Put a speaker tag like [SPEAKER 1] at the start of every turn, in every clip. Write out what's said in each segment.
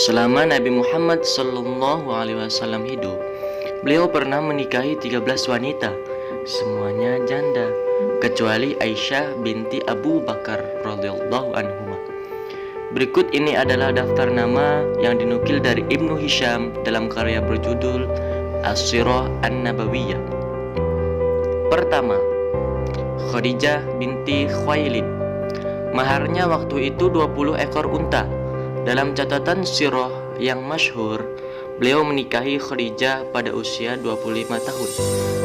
[SPEAKER 1] Selama Nabi Muhammad SAW hidup, beliau pernah menikahi 13 wanita, semuanya janda, kecuali Aisyah binti Abu Bakar radhiyallahu anhu. Berikut ini adalah daftar nama yang dinukil dari Ibnu Hisham dalam karya berjudul As-Sirah An-Nabawiyah. Pertama, Khadijah binti Khuwailid. Maharnya waktu itu 20 ekor unta. Dalam catatan sirah yang masyhur, beliau menikahi Khadijah pada usia 25 tahun.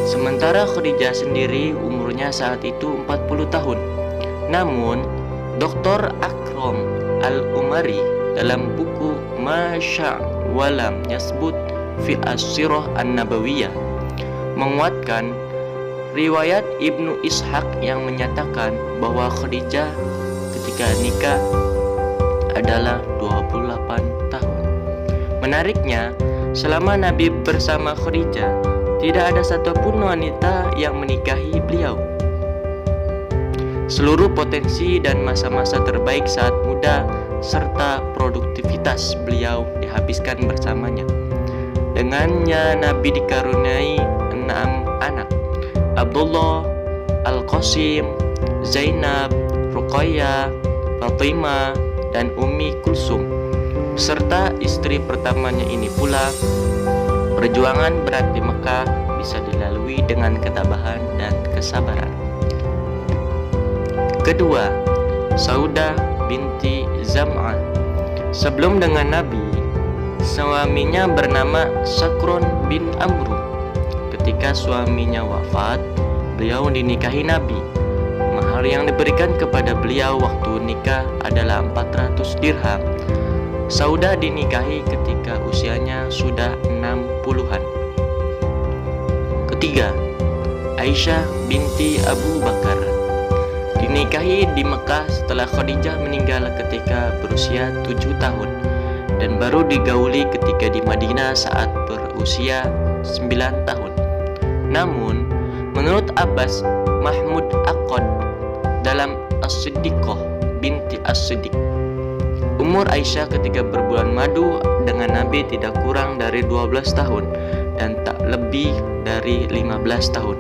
[SPEAKER 1] Sementara Khadijah sendiri umurnya saat itu 40 tahun. Namun, Dr. Akram Al-Umari dalam buku Masya' Walam Yasbut fi As-Sirah An-Nabawiyah menguatkan riwayat Ibnu Ishaq yang menyatakan bahwa Khadijah ketika nikah adalah 28 tahun. Menariknya, selama Nabi bersama Khadijah, tidak ada satupun wanita yang menikahi beliau. Seluruh potensi dan masa-masa terbaik saat muda serta produktivitas beliau dihabiskan bersamanya. Dengannya Nabi dikaruniai 6 anak: Abdullah, Al-Qasim, Zainab, Ruqayyah, Fatimah, dan Ummi Kulsum. Serta istri pertamanya ini pula, perjuangan berat di Mekah bisa dilalui dengan ketabahan dan kesabaran. Kedua, Saudah binti Zam'ah. Sebelum dengan Nabi, suaminya bernama Sakron bin Amru. Ketika suaminya wafat, beliau dinikahi Nabi. Mahar yang diberikan kepada beliau waktu nikah adalah 400 dirham. Saudah dinikahi ketika usianya sudah 60-an. Ketiga, Aisyah binti Abu Bakar. Dinikahi di Mekah setelah Khadijah meninggal ketika berusia 7 tahun dan baru digauli ketika di Madinah saat berusia 9 tahun. Namun, menurut Abbas Mahmud Aqad dalam As-Siddiqah binti As-Siddiq, umur Aisyah ketika berbulan madu dengan Nabi tidak kurang dari 12 tahun dan tak lebih dari 15 tahun.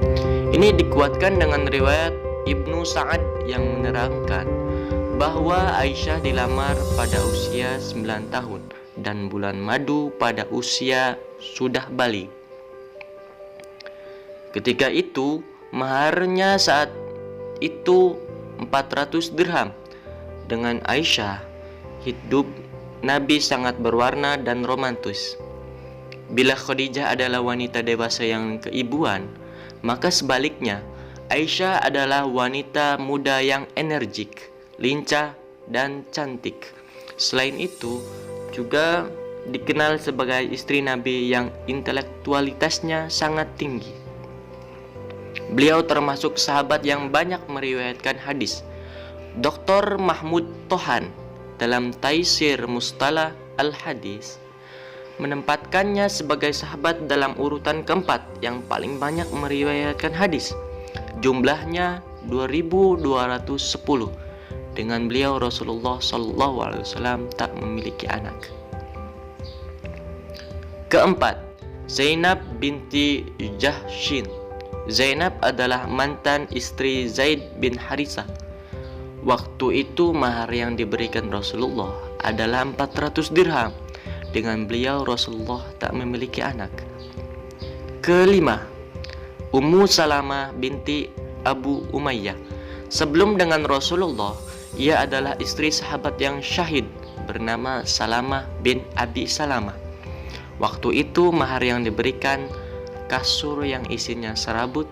[SPEAKER 1] Ini dikuatkan dengan riwayat Ibnu Sa'ad yang menerangkan bahwa Aisyah dilamar pada usia 9 tahun dan bulan madu pada usia sudah balik. Ketika itu, maharnya saat itu 400 dirham. Dengan Aisyah, hidup Nabi sangat berwarna dan romantis. Bila Khadijah adalah wanita dewasa yang keibuan, maka sebaliknya Aisyah adalah wanita muda yang energik, lincah, dan cantik. Selain itu, juga dikenal sebagai istri Nabi yang intelektualitasnya sangat tinggi. Beliau termasuk sahabat yang banyak meriwayatkan hadis. Dr. Mahmud Tohan dalam Taisir Mustalah Al-Hadis menempatkannya sebagai sahabat dalam urutan keempat yang paling banyak meriwayatkan hadis. Jumlahnya 2210. Dengan beliau Rasulullah SAW tak memiliki anak. Keempat, Zainab binti Jahshin. Zainab adalah mantan istri Zaid bin Harithah. Waktu itu mahar yang diberikan Rasulullah adalah 400 dirham. Dengan beliau Rasulullah tak memiliki anak. Kelima, Ummu Salamah binti Abu Umayyah. Sebelum dengan Rasulullah, ia adalah istri sahabat yang syahid bernama Salamah bin Abi Salamah. Waktu itu mahar yang diberikan kasur yang isinya serabut,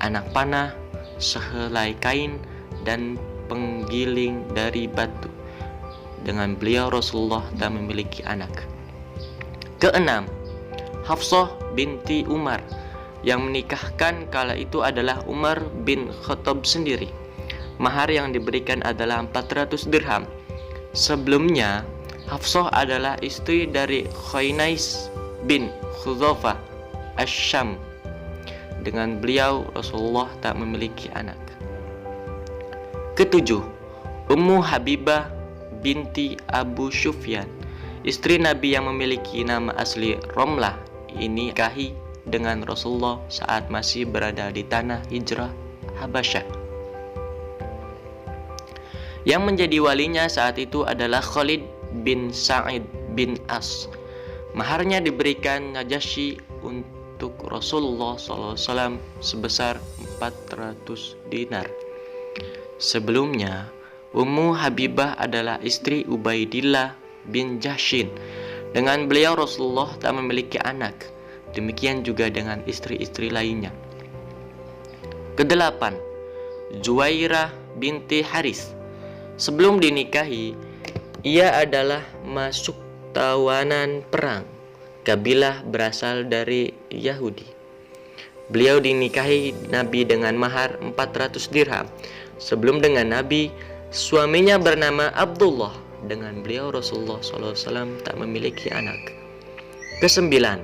[SPEAKER 1] anak panah, sehelai kain, dan penggiling dari batu. Dengan beliau Rasulullah tak memiliki anak. Keenam, Hafsah binti Umar. Yang menikahkan kala itu adalah Umar bin Khattab sendiri. Mahar yang diberikan adalah 400 dirham. Sebelumnya, Hafsah adalah istri dari Khainais bin Khudzafah Asyam. Dengan beliau Rasulullah tak memiliki anak. Ketujuh, Ummu Habibah binti Abu Sufyan. Istri Nabi yang memiliki nama asli Romlah ini nikahi dengan Rasulullah saat masih berada di tanah hijrah Habasyah. Yang menjadi walinya saat itu adalah Khalid bin Sa'id bin As. Maharnya diberikan Najasyi untuk Rasulullah SAW sebesar 400 dinar. Sebelumnya, Ummu Habibah adalah istri Ubaidillah bin Jahsyin. Dengan beliau Rasulullah tak memiliki anak. Demikian juga dengan istri-istri lainnya. Kedelapan, Juwairah binti Haris. Sebelum dinikahi, ia adalah masuk tawanan perang. Kabilah berasal dari Yahudi. Beliau dinikahi Nabi dengan mahar 400 dirham. Sebelum dengan Nabi, suaminya bernama Abdullah. Dengan beliau Rasulullah SAW tak memiliki anak. Kesembilan,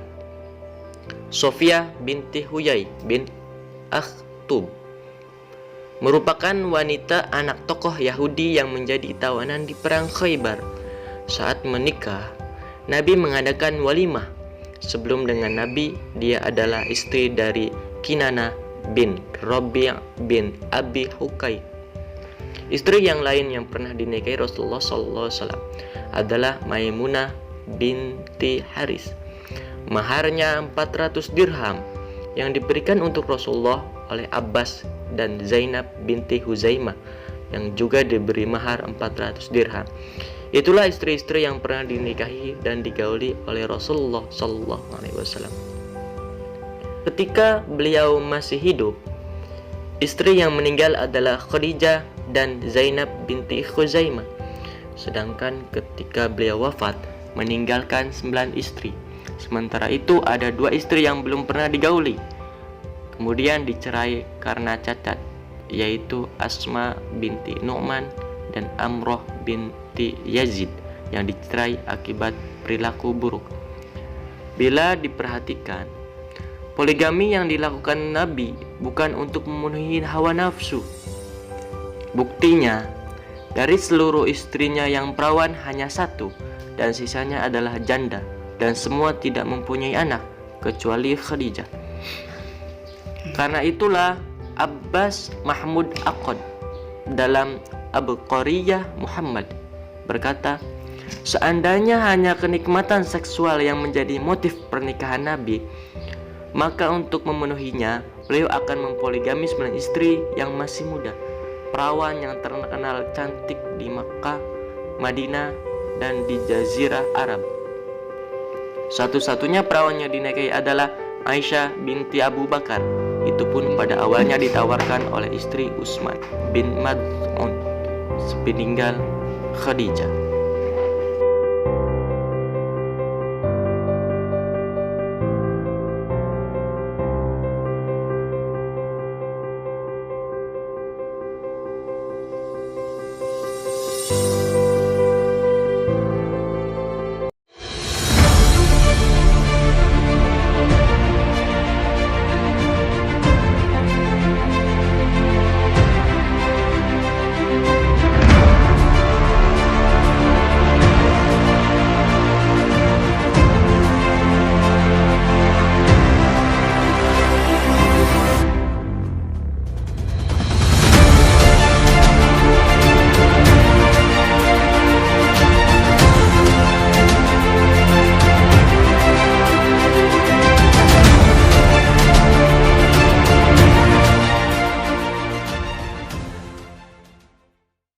[SPEAKER 1] Sofia binti Huyai bin Akhtub. Merupakan wanita anak tokoh Yahudi yang menjadi tawanan di perang Khaybar. Saat menikah, Nabi mengadakan walimah. Sebelum dengan Nabi, dia adalah istri dari Kinana bin Rabi' bin Abi Hukai. Istri yang lain yang pernah dinikahi Rasulullah SAW adalah Maimunah binti Haris. Maharnya 400 dirham yang diberikan untuk Rasulullah oleh Abbas dan Zainab binti Huzaimah yang juga diberi mahar 400 dirham. Itulah istri-istri yang pernah dinikahi dan digauli oleh Rasulullah SAW. Ketika beliau masih hidup, istri yang meninggal adalah Khadijah dan Zainab binti Khuzaimah. Sedangkan ketika beliau wafat, meninggalkan 9 istri. Sementara itu ada 2 istri yang belum pernah digauli, kemudian dicerai karena cacat, yaitu Asma binti Nu'man dan Amroh binti Yazid yang dicerai akibat perilaku buruk. Bila diperhatikan, poligami yang dilakukan Nabi bukan untuk memenuhi hawa nafsu. Buktinya, dari seluruh istrinya yang perawan hanya 1 dan sisanya adalah janda, dan semua tidak mempunyai anak kecuali Khadijah. Karena itulah Abbas Mahmud Aqad dalam Abqariyah Muhammad berkata, seandainya hanya kenikmatan seksual yang menjadi motif pernikahan Nabi, maka untuk memenuhinya beliau akan mempoligami 9 istri yang masih muda, perawan yang terkenal cantik di Makkah, Madinah, dan di Jazirah Arab. Satu-satunya perawan yang dinikahi adalah Aisyah binti Abu Bakar. Itu pun pada awalnya ditawarkan oleh istri Utsman bin Mad'un sepeninggal Khadijah.